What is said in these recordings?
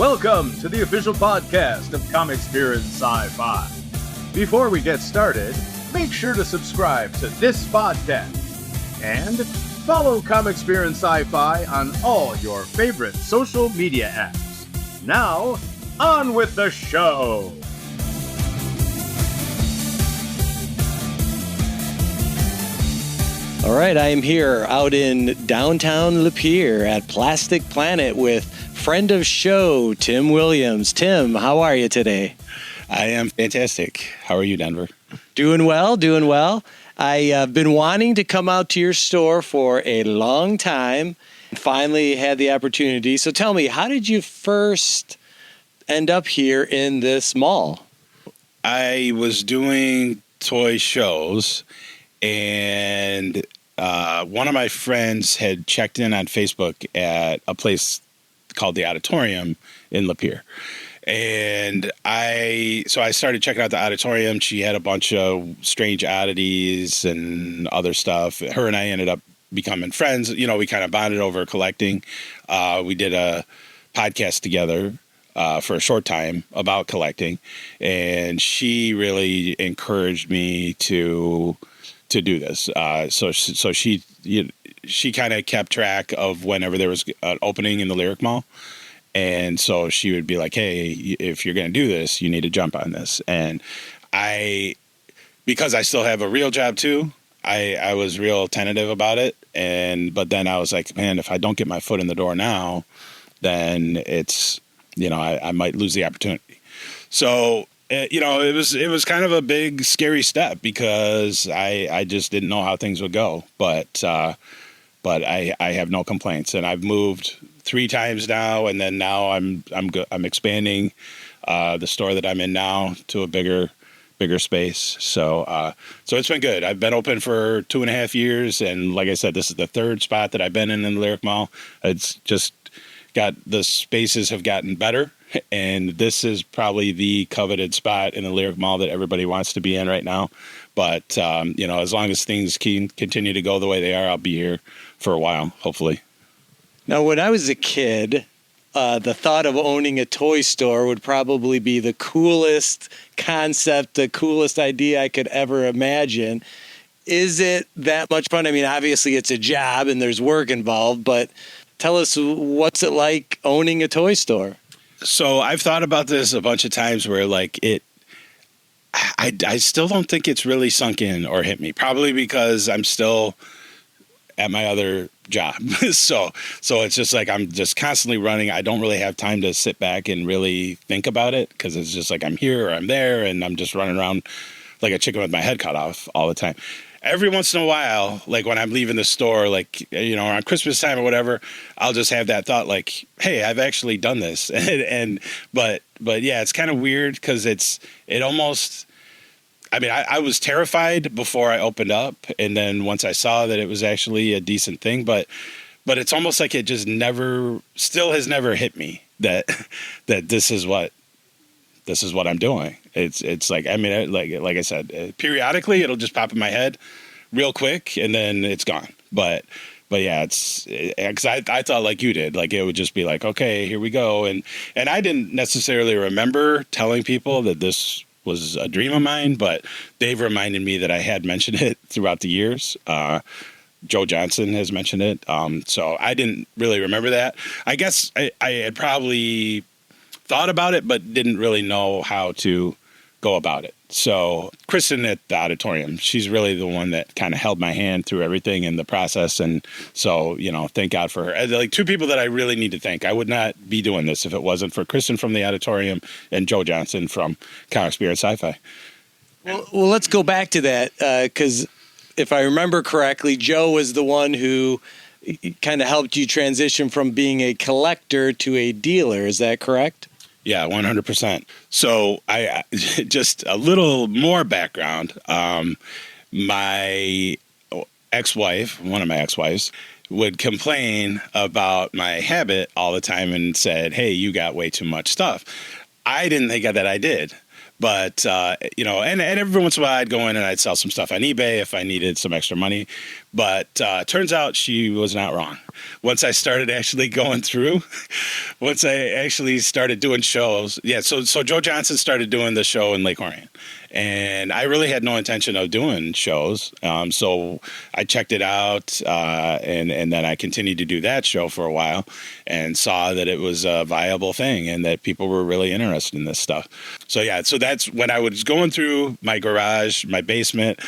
Welcome to the official podcast of Comics, Beer, and Sci-Fi. Before we get started, make sure to subscribe to this podcast and follow Comics, Beer, and Sci-Fi on all your favorite social media apps. Now, on with the show! All right, I am here out in downtown Lapeer at Plastic Planet with friend of show, Tim Williams. Tim, how are you today? I am fantastic. How are you, Denver? Doing well, doing well. I've been wanting to come out to your store for a long time. Finally had the opportunity. So tell me, how did you first end up here in this mall? I was doing toy shows, and one of my friends had checked in on Facebook at a place called the Auditorium in Lapeer. And I started checking out the Auditorium. She had a bunch of strange oddities and other stuff. Her and I ended up becoming friends. You know, we kind of bonded over collecting. We did a podcast together for a short time about collecting. And she really encouraged me to do this. So she kind of kept track of whenever there was an opening in the Lyric Mall. And so she would be like, hey, if you're going to do this, you need to jump on this. And because I still have a real job too, I was real tentative about it. But then I was like, man, if I don't get my foot in the door now, then it's, I might lose the opportunity. So, it was kind of a big, scary step because I just didn't know how things would go. But I have no complaints, and I've moved 3 times now, and then now I'm expanding the store that I'm in now to a bigger space. So it's been good. I've been open for 2.5 years, and like I said, this is the 3rd spot that I've been in the Lyric Mall. It's just the spaces have gotten better. And this is probably the coveted spot in the Lyric Mall that everybody wants to be in right now. But, as long as things can continue to go the way they are, I'll be here for a while, hopefully. Now, when I was a kid, the thought of owning a toy store would probably be the coolest concept, the coolest idea I could ever imagine. Is it that much fun? I mean, obviously it's a job and there's work involved, but tell us, what's it like owning a toy store? So I've thought about this a bunch of times where I still don't think it's really sunk in or hit me, probably because I'm still at my other job. So it's just like, I'm just constantly running. I don't really have time to sit back and really think about it because it's just like I'm here or I'm there and I'm just running around like a chicken with my head cut off all the time. Every once in a while, like when I'm leaving the store, like, around Christmas time or whatever, I'll just have that thought like, hey, I've actually done this. But yeah, it's kind of weird because it almost, I was terrified before I opened up. And then once I saw that it was actually a decent thing, but it's almost like it just still has never hit me that this is what I'm doing. It's like, like I said, periodically it'll just pop in my head real quick and then it's gone. But yeah, because I thought like you did, like it would just be like, okay, here we go. And I didn't necessarily remember telling people that this was a dream of mine, but they've reminded me that I had mentioned it throughout the years. Joe Johnson has mentioned it. So I didn't really remember that. I guess I had probably thought about it, but didn't really know how to go about it. So Kristen at the Auditorium, she's really the one that kind of held my hand through everything in the process. And so, thank God for her. Like 2 people that I really need to thank. I would not be doing this if it wasn't for Kristen from the Auditorium and Joe Johnson from Comics, Beer, and Sci-Fi. Well, let's go back to that because if I remember correctly, Joe was the one who kind of helped you transition from being a collector to a dealer. Is that correct? Yeah, 100%. So I just a little more background. My ex-wife, one of my ex-wives, would complain about my habit all the time and said, hey, you got way too much stuff. I didn't think that I did. But, and every once in a while I'd go in and I'd sell some stuff on eBay if I needed some extra money. But turns out she was not wrong. Once I started actually going through, once I actually started doing shows. Yeah, so Joe Johnson started doing the show in Lake Orion. And I really had no intention of doing shows. So I checked it out, and then I continued to do that show for a while and saw that it was a viable thing and that people were really interested in this stuff. So, yeah, so that's when I was going through my garage, my basement,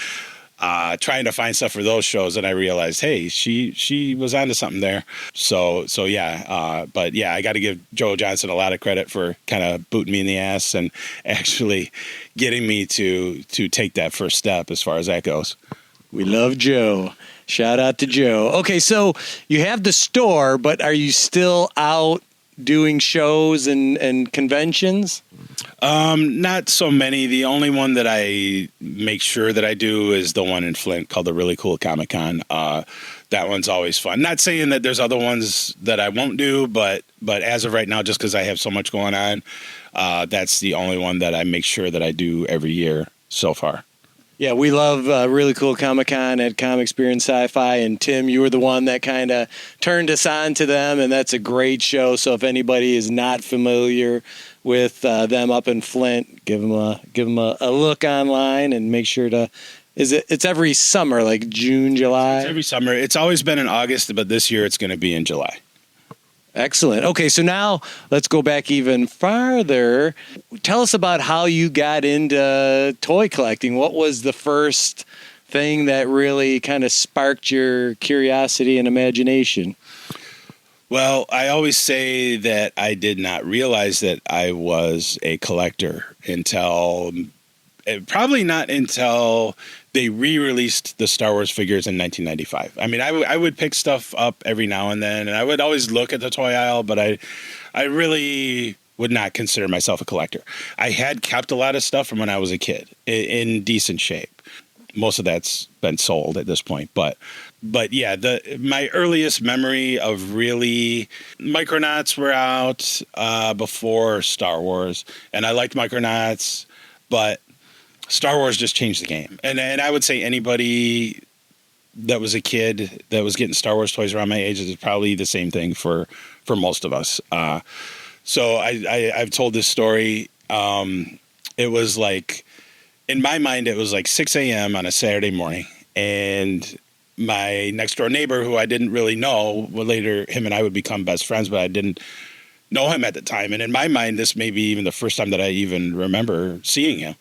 trying to find stuff for those shows, and I realized, hey, she was onto something there. So yeah, but yeah, I got to give Joe Johnson a lot of credit for kind of booting me in the ass and actually getting me to take that first step as far as that goes. We love Joe. Shout out to Joe. Okay, so you have the store, but are you still out doing shows and conventions? Not so many. The only one that I make sure that I do is the one in Flint called the Really Cool Comic Con. That one's always fun. Not saying that there's other ones that I won't do, but as of right now, just because I have so much going on, that's the only one that I make sure that I do every year so far. Yeah, we love Really Cool Comic-Con at Comic Experience Sci-Fi, and Tim, you were the one that kind of turned us on to them, and that's a great show. So if anybody is not familiar with them up in Flint, give them a look online and make sure to. It's every summer, like June, July? It's every summer. It's always been in August, but this year it's going to be in July. Excellent. Okay, so now let's go back even farther. Tell us about how you got into toy collecting. What was the first thing that really kind of sparked your curiosity and imagination? Well, I always say that I did not realize that I was a collector until probably not until they re-released the Star Wars figures in 1995. I mean, I would pick stuff up every now and then, and I would always look at the toy aisle, but I really would not consider myself a collector. I had kept a lot of stuff from when I was a kid in decent shape. Most of that's been sold at this point, but yeah, my earliest memory of really Micronauts were out before Star Wars, and I liked Micronauts, but Star Wars just changed the game. And I would say anybody that was a kid that was getting Star Wars toys around my age is probably the same thing for most of us. So I've told this story. It was like, in my mind, it was like 6 a.m. on a Saturday morning. And my next door neighbor, who I didn't really know, well, later him and I would become best friends, but I didn't know him at the time. And in my mind, this may be even the first time that I even remember seeing him.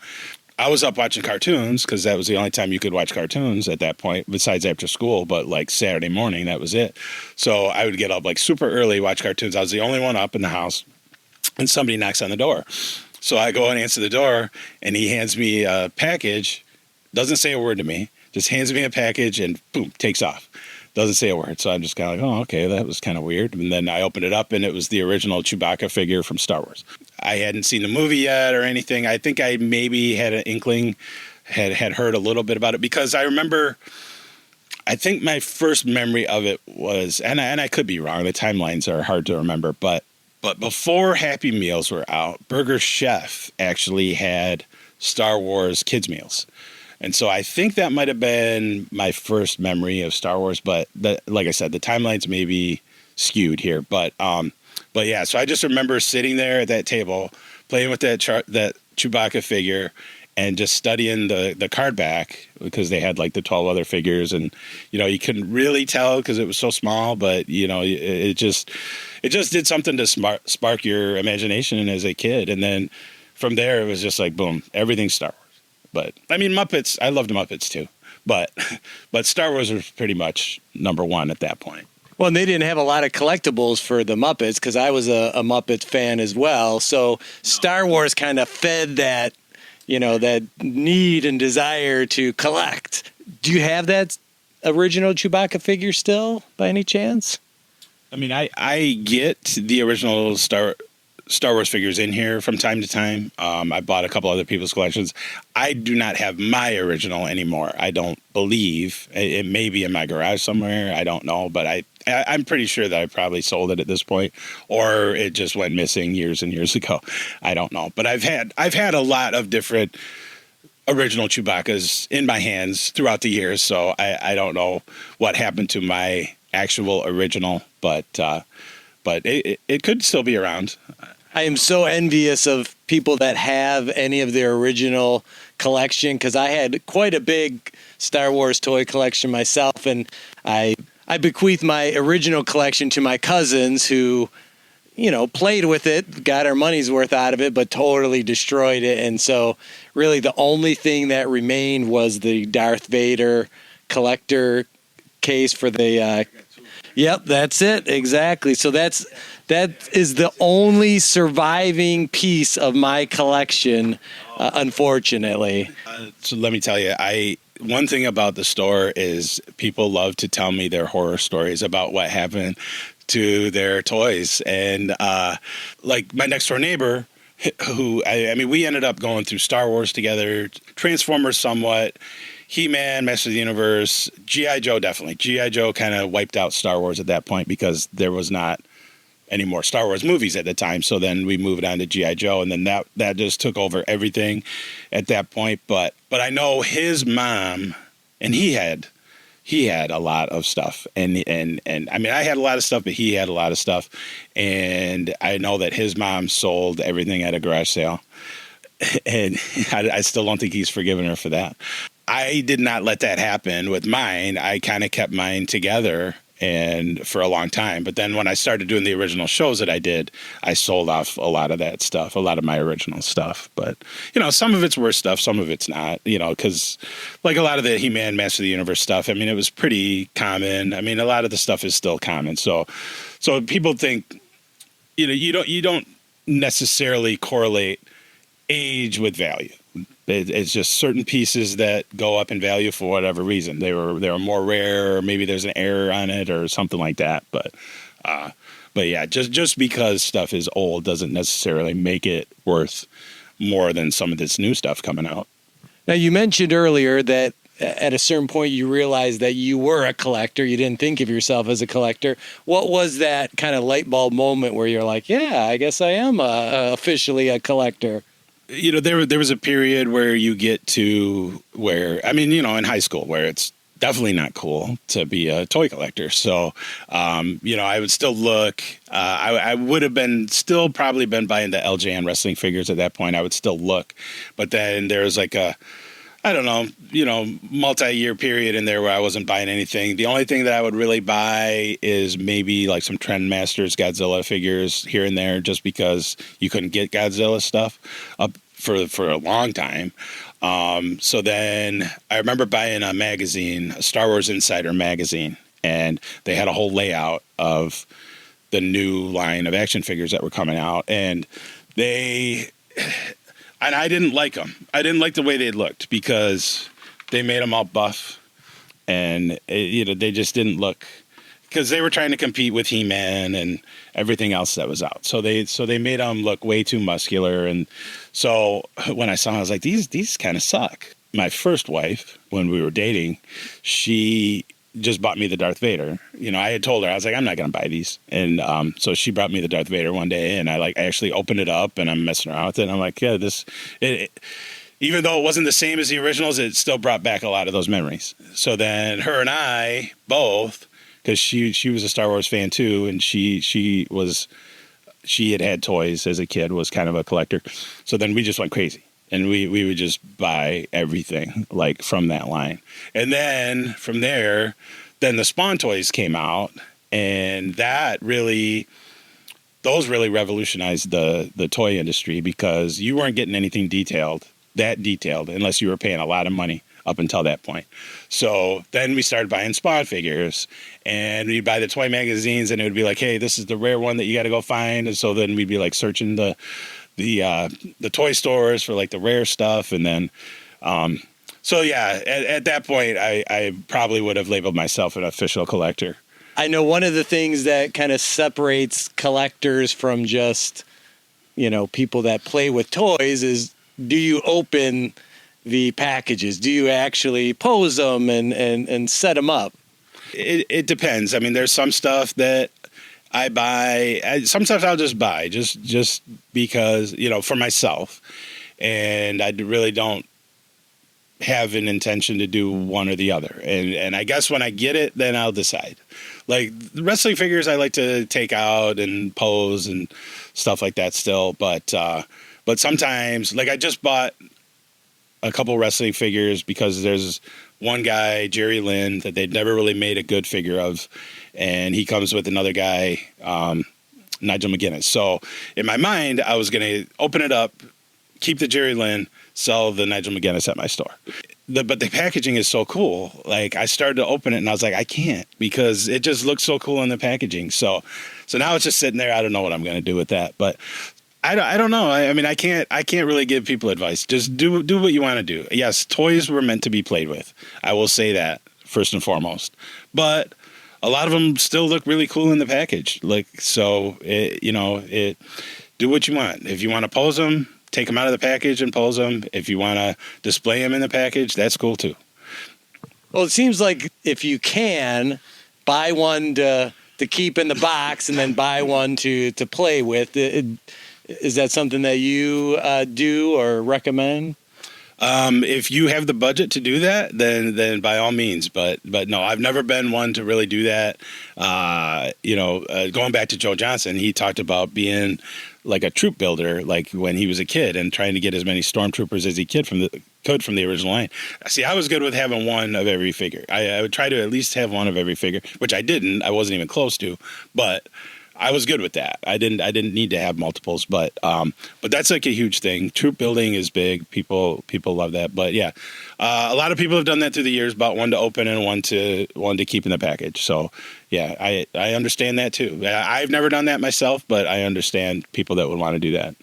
I was up watching cartoons because that was the only time you could watch cartoons at that point, besides after school. But like Saturday morning, that was it. So I would get up like super early, watch cartoons. I was the only one up in the house, and somebody knocks on the door. So I go and answer the door, and he hands me a package, doesn't say a word to me, just hands me a package and boom, takes off. Doesn't say a word. So I'm just kind of like, oh, okay, that was kind of weird. And then I opened it up, and it was the original Chewbacca figure from Star Wars. I hadn't seen the movie yet or anything. I think I maybe had an inkling, had heard a little bit about it, because I remember, I think my first memory of it was, and I could be wrong, the timelines are hard to remember, but before Happy Meals were out, Burger Chef actually had Star Wars kids meals. And so I think that might have been my first memory of Star Wars, but like I said, the timelines may be skewed here. But yeah, so I just remember sitting there at that table, playing with that Chewbacca figure, and just studying the card back, because they had like the 12 other figures, and you couldn't really tell because it was so small, but it just did something to spark your imagination as a kid, and then from there it was just like boom, everything's Star Wars. But I mean, Muppets, I loved Muppets too, but Star Wars was pretty much number one at that point. Well, and they didn't have a lot of collectibles for the Muppets, because I was a Muppets fan as well. So Star Wars kind of fed that, that need and desire to collect. Do you have that original Chewbacca figure still, by any chance? I mean, I get the original Star Wars figures in here from time to time. I bought a couple other people's collections. I do not have my original anymore. I don't believe. It may be in my garage somewhere. I don't know, but I I'm pretty sure that I probably sold it at this point, or it just went missing years and years ago. I don't know, but I've had a lot of different original Chewbaccas in my hands throughout the years, so I don't know what happened to my actual original, but it could still be around. I am so envious of people that have any of their original collection, because I had quite a big Star Wars toy collection myself, and I bequeathed my original collection to my cousins who, played with it, got our money's worth out of it, but totally destroyed it. And so really the only thing that remained was the Darth Vader collector case for the yep, that's it. Exactly. So that is the only surviving piece of my collection, unfortunately. So let me tell you, one thing about the store is people love to tell me their horror stories about what happened to their toys. And like my next door neighbor, who I mean, we ended up going through Star Wars together, Transformers somewhat, He-Man, Master of the Universe, G.I. Joe definitely. G.I. Joe kind of wiped out Star Wars at that point because there was not any more Star Wars movies at the time. So then we moved on to G.I. Joe, and then that just took over everything at that point. But I know his mom, and he had a lot of stuff. And I mean, I had a lot of stuff, but he had a lot of stuff. And I know that his mom sold everything at a garage sale. And I still don't think he's forgiven her for that. I did not let that happen with mine. I kind of kept mine together and for a long time. But then when I started doing the original shows that I did, I sold off a lot of that stuff, a lot of my original stuff. But, some of it's worth stuff, some of it's not, because like a lot of the He-Man, Master of the Universe stuff, I mean, it was pretty common. I mean, a lot of the stuff is still common. So people think, you don't necessarily correlate age with value. It's just certain pieces that go up in value for whatever reason. They were more rare, or maybe there's an error on it or something like that. But yeah, just because stuff is old doesn't necessarily make it worth more than some of this new stuff coming out. Now, you mentioned earlier that at a certain point you realized that you were a collector. You didn't think of yourself as a collector. What was that kind of light bulb moment where you're like, yeah, I guess I am officially a collector? There was a period where you get to where, I mean, in high school where it's definitely not cool to be a toy collector. So, I would still look, I would have probably been buying the LJN wrestling figures at that point. I would still look, but then there was like multi-year period in there where I wasn't buying anything. The only thing that I would really buy is maybe like some Trendmasters Godzilla figures here and there, just because you couldn't get Godzilla stuff up for a long time. So then I remember buying a magazine, a Star Wars Insider magazine, and they had a whole layout of the new line of action figures that were coming out, and I didn't like them. I didn't like the way they looked because they made them all buff, and they just didn't look, because they were trying to compete with He-Man and everything else that was out. So they made them look way too muscular, and so when I saw them, I was like, these kind of suck. My first wife, when we were dating, she just bought me the Darth Vader. I had told her, I was like, I'm not going to buy these. And so she brought me the Darth Vader one day, and I actually opened it up, and I'm messing around with it. And I'm like, yeah, even though it wasn't the same as the originals, it still brought back a lot of those memories. So then her and I both, because she was a Star Wars fan too, and she had toys as a kid, was kind of a collector. So then we just went crazy. And we would just buy everything like from that line. And then from there, the Spawn toys came out, and those really revolutionized the toy industry, because you weren't getting anything that detailed, unless you were paying a lot of money up until that point. So then we started buying Spawn figures, and we'd buy the toy magazines, and it would be like, hey, this is the rare one that you got to go find. And so then we'd be like searching the toy stores for like the rare stuff. And then, so yeah, at that point, I probably would have labeled myself an official collector. I know one of the things that kind of separates collectors from just, people that play with toys is, do you open the packages? Do you actually pose them and set them up? it depends. I mean, there's some stuff that I buy. Some stuff I'll just buy just because, for myself. And I really don't have an intention to do one or the other. And I guess when I get it, then I'll decide. Like the wrestling figures, I like to take out and pose and stuff like that still. But sometimes, like I just bought a couple wrestling figures because there's one guy, Jerry Lynn, that they'd never really made a good figure of. And he comes with another guy, Nigel McGuinness. So in my mind, I was going to open it up, keep the Jerry Lynn, sell the Nigel McGuinness at my store. But the packaging is so cool. Like I started to open it and I was like, I can't, because it just looks so cool in the packaging. So now it's just sitting there. I don't know what I'm going to do with that, but I don't know. I mean, I can't really give people advice. Just do what you want to do. Yes, toys were meant to be played with. I will say that first and foremost, but a lot of them still look really cool in the package. Like, so do what you want. If you want to pose them, take them out of the package and pose them. If you want to display them in the package, that's cool too. Well, it seems like if you can buy one to keep in the box and then buy one to play with, is that something that you do or recommend? If you have the budget to do that, then by all means. But no, I've never been one to really do that. Going back to Joe Johnson, he talked about being like a troop builder, like when he was a kid, and trying to get as many stormtroopers as he could from the original line. See, I was good with having one of every figure. I would try to at least have one of every figure, which I didn't. I wasn't even close to, but I was good with that. I didn't need to have multiples, but that's like a huge thing. Troop building is big. People love that. But yeah, a lot of people have done that through the years. Bought one to open and one to keep in the package. So yeah, I understand that too. I've never done that myself, but I understand people that would want to do that.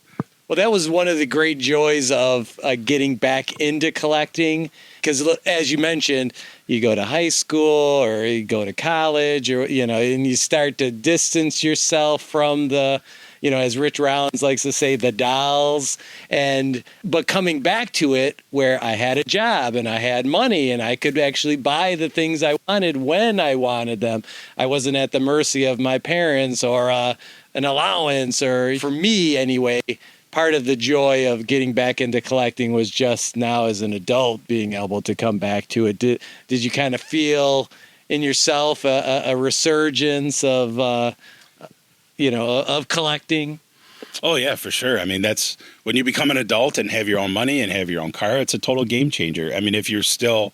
Well, that was one of the great joys of getting back into collecting, because as you mentioned, you go to high school or you go to college, or and you start to distance yourself from the, as Rich Rollins likes to say, the dolls. But coming back to it, where I had a job and I had money and I could actually buy the things I wanted when I wanted them. I wasn't at the mercy of my parents or an allowance, or for me anyway. Part of the joy of getting back into collecting was just now as an adult being able to come back to it. Did you kind of feel in yourself a resurgence of of collecting? Oh yeah, for sure. I mean, that's when you become an adult and have your own money and have your own car, it's a total game changer. I mean, if you're still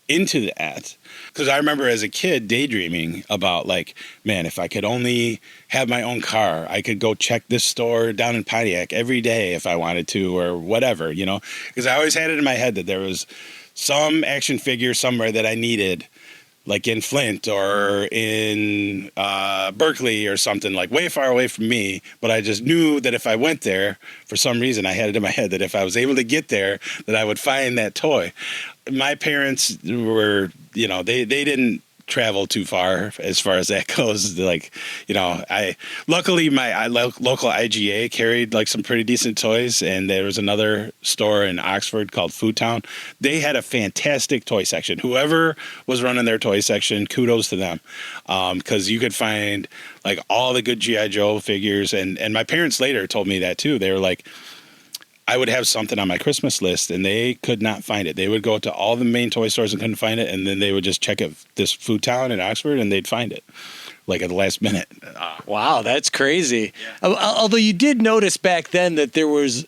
into that, because I remember as a kid daydreaming about, like, man, if I could only have my own car, I could go check this store down in Pontiac every day if I wanted to, or whatever, because I always had it in my head that there was some action figure somewhere that I needed, like in Flint or in Berkeley or something, like way far away from me. But I just knew that if I went there, for some reason, I had it in my head that if I was able to get there, that I would find that toy. My parents were, they didn't travel too far as that goes. Like, luckily my local IGA carried like some pretty decent toys, and there was another store in Oxford called Food Town. They had a fantastic toy section. Whoever was running their toy section, kudos to them, because you could find like all the good G.I. Joe figures. And my parents later told me that too. They were like, I would have something on my Christmas list and they could not find it. They would go to all the main toy stores and couldn't find it, and then they would just check at this Food Town in Oxford and they'd find it, like at the last minute. Wow, that's crazy. Yeah. Although you did notice back then that there was,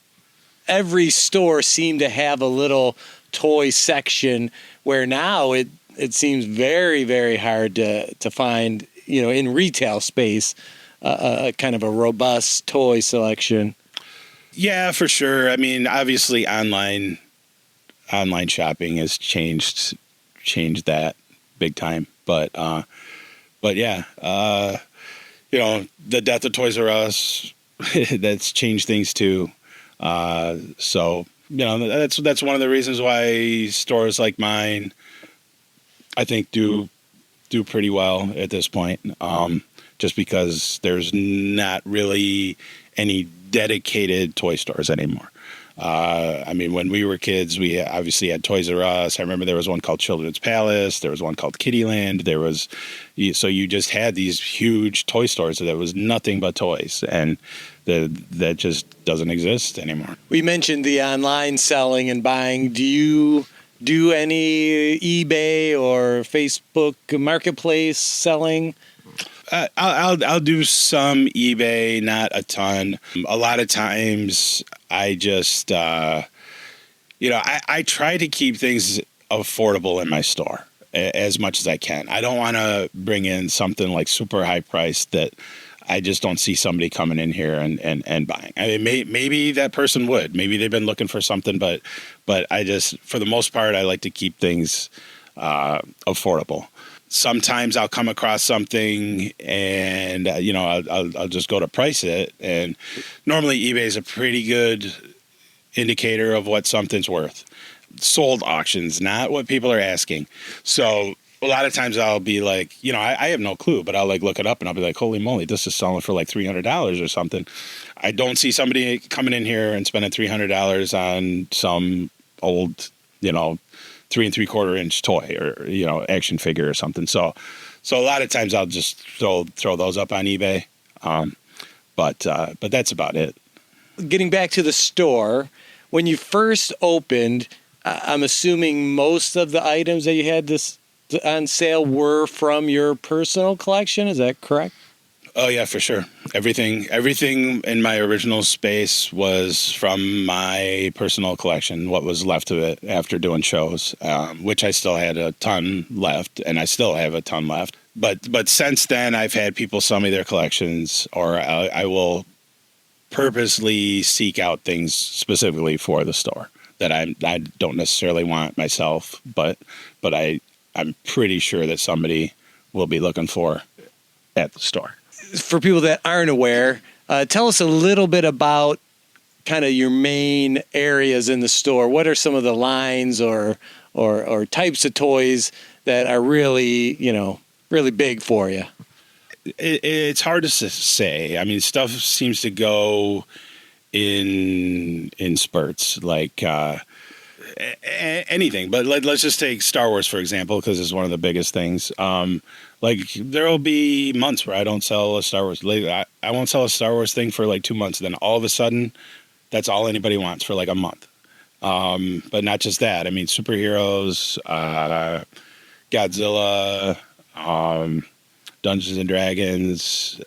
every store seemed to have a little toy section, where now it seems very, very hard to find, in retail space, a kind of a robust toy selection. Yeah, for sure. I mean, obviously online shopping has changed that big time. But yeah, the death of Toys R Us, that's changed things too. So, that's one of the reasons why stores like mine, I think, do pretty well at this point. Just because there's not really any dedicated toy stores anymore. I mean, when we were kids, we obviously had Toys R Us. I remember there was one called Children's Palace. There was one called Kittyland. So you just had these huge toy stores that was nothing but toys, and that just doesn't exist anymore. We mentioned the online selling and buying. Do you do any eBay or Facebook marketplace selling? I'll do some eBay, not a ton. A lot of times I just, I try to keep things affordable in my store as much as I can. I don't want to bring in something like super high priced that I just don't see somebody coming in here and buying. I mean, maybe that person would. Maybe they've been looking for something, but I just, for the most part, I like to keep things affordable. Sometimes I'll come across something and, I'll just go to price it. And normally eBay is a pretty good indicator of what something's worth. Sold auctions, not what people are asking. So a lot of times I'll be like, I have no clue, but I'll like look it up and I'll be like, holy moly, this is selling for like $300 or something. I don't see somebody coming in here and spending $300 on some old, 3 3/4 inch toy or, action figure or something. So a lot of times I'll just throw those up on eBay. But that's about it. Getting back to the store, when you first opened, I'm assuming most of the items that you had on sale were from your personal collection. Is that correct? Oh yeah, for sure. Everything in my original space was from my personal collection, what was left of it after doing shows, which I still had a ton left, and I still have a ton left. But since then, I've had people sell me their collections, or I will purposely seek out things specifically for the store that I don't necessarily want myself, but I'm pretty sure that somebody will be looking for at the store. For people that aren't aware, tell us a little bit about kind of your main areas in the store. What are some of the lines or types of toys that are really, really big for you? It's hard to say. I mean, stuff seems to go in spurts, like anything. But let's just take Star Wars, for example, because it's one of the biggest things. Like there will be months where I don't sell a Star Wars. I won't sell a Star Wars thing for like 2 months. Then all of a sudden, that's all anybody wants for like a month. But not just that. I mean, superheroes, Godzilla, Dungeons and Dragons,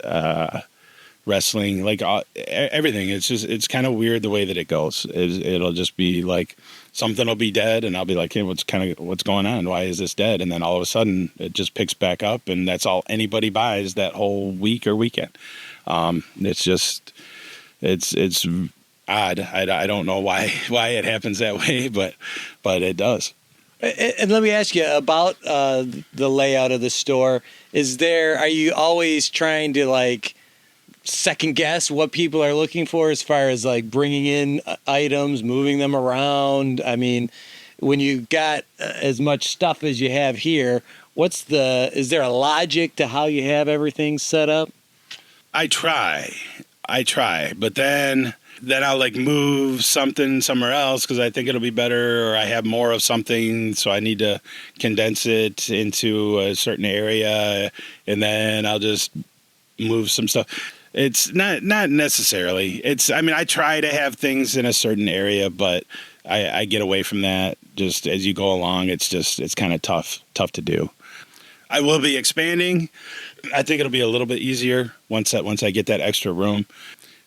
wrestling, like everything. It's kind of weird the way that it goes. It'll just be like something will be dead, and I'll be like, hey, what's going on? Why is this dead? And then all of a sudden, it just picks back up, and that's all anybody buys that whole week or weekend. It's odd. I don't know why it happens that way, but it does. And let me ask you about the layout of the store. Are you always trying to like second guess what people are looking for as far as like bringing in items, moving them around? I mean, when you got as much stuff as you have here, is there a logic to how you have everything set up? I try, but then I'll like move something somewhere else because I think it'll be better, or I have more of something, so I need to condense it into a certain area, and then I'll just move some stuff. It's not necessarily. I try to have things in a certain area, but I get away from that just as you go along. It's kind of tough to do. I will be expanding. I think it'll be a little bit easier once I get that extra room,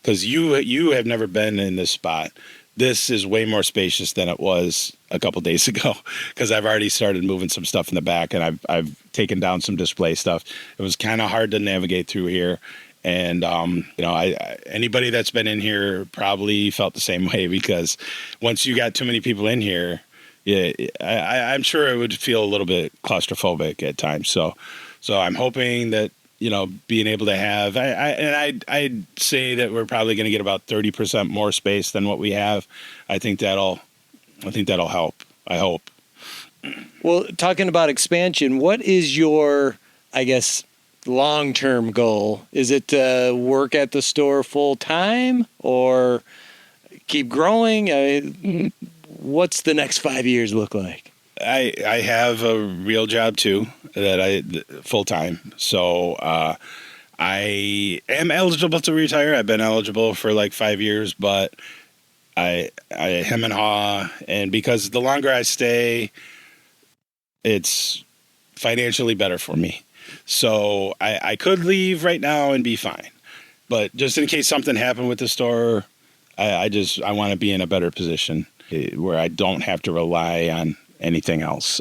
because you have never been in this spot. This is way more spacious than it was a couple days ago, because I've already started moving some stuff in the back, and I've taken down some display stuff. It was kind of hard to navigate through here. And, anybody that's been in here probably felt the same way, because once you got too many people in here, I'm sure it would feel a little bit claustrophobic at times. So I'm hoping that, being able to have, I'd say that we're probably going to get about 30% more space than what we have. I think that'll help. I hope. Well, talking about expansion, what is your, I guess, long-term goal? Is it to work at the store full time, or keep growing? What's the next 5 years look like? I have a real job too, full time. So I am eligible to retire. I've been eligible for like 5 years, but I hem and haw, and because the longer I stay, it's financially better for me. So I could leave right now and be fine, but just in case something happened with the store, I want to be in a better position where I don't have to rely on anything else.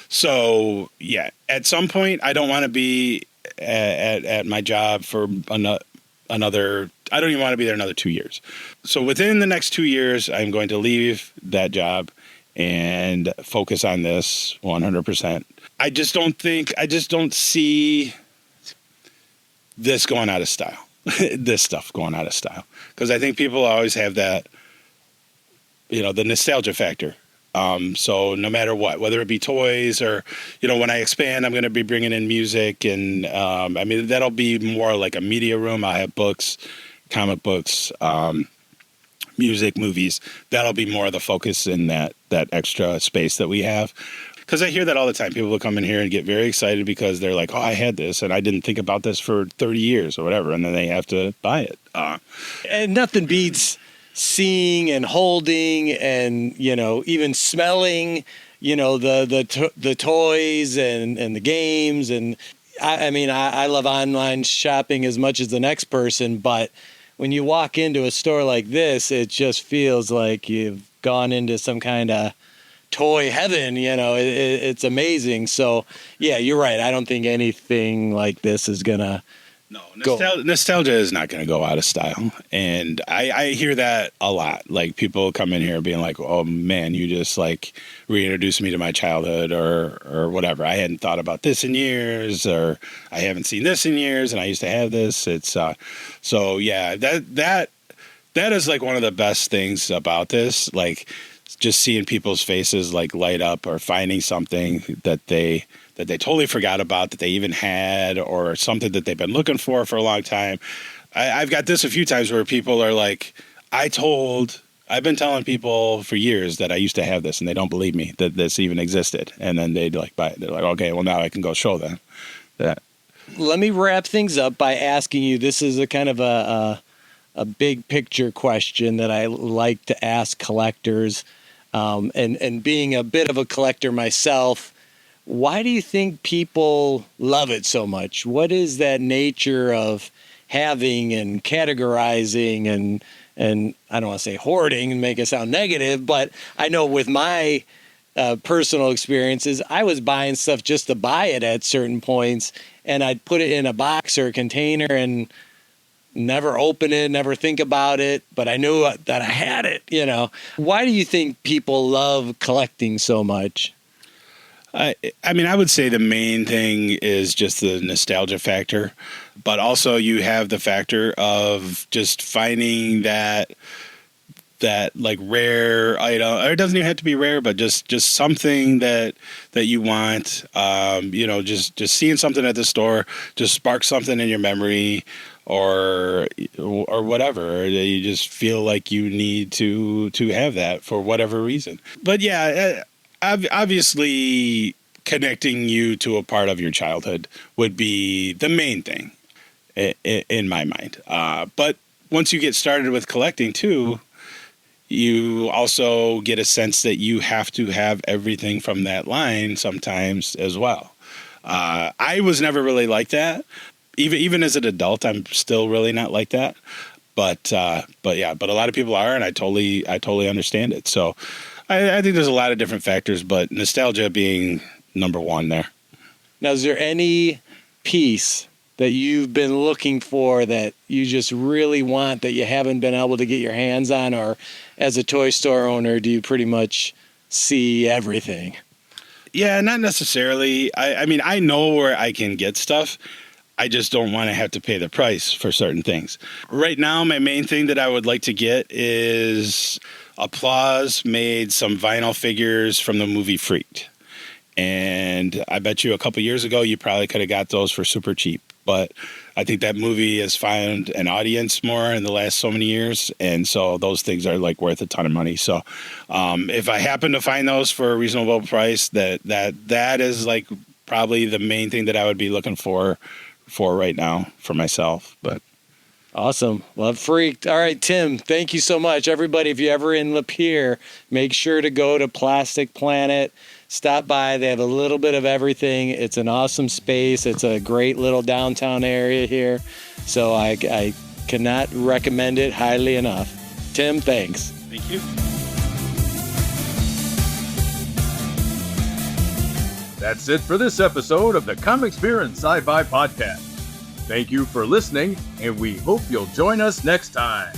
So yeah, at some point I don't want to be at my job for another, I don't even want to be there another 2 years. So within the next 2 years, I'm going to leave that job and focus on this 100%. I just don't see this going out of style, this stuff going out of style. Because I think people always have that, the nostalgia factor. So no matter what, whether it be toys or, when I expand, I'm going to be bringing in music, and that'll be more like a media room. I have books, comic books, music, movies. That'll be more of the focus in that extra space that we have. Because I hear that all the time. People will come in here and get very excited because they're like, oh, I had this and I didn't think about this for 30 years or whatever. And then they have to buy it. And nothing beats seeing and holding and, even smelling, the toys and the games. And I love online shopping as much as the next person, but when you walk into a store like this, it just feels like you've gone into some kind of toy heaven. It's amazing. So yeah, you're right. I don't think anything like this is gonna nostalgia is not going to go out of style. And I hear that a lot. Like people come in here being like, oh man, you just like reintroduced me to my childhood or whatever. I hadn't thought about this in years, or I haven't seen this in years, and I used to have this. It's so yeah, that is like one of the best things about this. Like just seeing people's faces like light up, or finding something that they totally forgot about that they even had, or something that they've been looking for a long time. I've got this a few times where people are like, I've been telling people for years that I used to have this, and they don't believe me that this even existed. And then they'd like buy it. They're like, okay, well now I can go show them that. Let me wrap things up by asking you, this is a kind of a big picture question that I like to ask collectors. And being a bit of a collector myself, why do you think people love it so much? What is that nature of having and categorizing and I don't want to say hoarding and make it sound negative, but I know with my personal experiences, I was buying stuff just to buy it at certain points, and I'd put it in a box or a container and never open it, never think about it, but I knew that I had it, Why do you think people love collecting so much? I would say the main thing is just the nostalgia factor, but also you have the factor of just finding that like rare item, or it doesn't even have to be rare, but just something that you want, just seeing something at the store just sparks something in your memory, or whatever. You just feel like you need to have that for whatever reason. But yeah, obviously connecting you to a part of your childhood would be the main thing in my mind. But once you get started with collecting too, you also get a sense that you have to have everything from that line sometimes as well. I was never really like that. Even as an adult, I'm still really not like that. But a lot of people are, and I totally understand it. So I think there's a lot of different factors, but nostalgia being number one there. Now, is there any piece that you've been looking for that you just really want that you haven't been able to get your hands on, or as a toy store owner, do you pretty much see everything? Yeah, not necessarily. I know where I can get stuff. I just don't want to have to pay the price for certain things. Right now, my main thing that I would like to get is Applause made some vinyl figures from the movie Freaked. And I bet you a couple years ago, you probably could have got those for super cheap. but I think that movie has found an audience more in the last so many years, and so those things are like worth a ton of money. So if I happen to find those for a reasonable price, that is like probably the main thing that I would be looking for right now for myself. But awesome. Well, I'm freaked. All right, Tim, thank you so much. Everybody, if you're ever in Lapeer, make sure to go to Plastic Planet. Stop by. They have a little bit of everything. It's an awesome space. It's a great little downtown area here. So I cannot recommend it highly enough. Tim, thanks. Thank you. That's it for this episode of the Comics, Beer, and Sci-Fi podcast. Thank you for listening, and we hope you'll join us next time.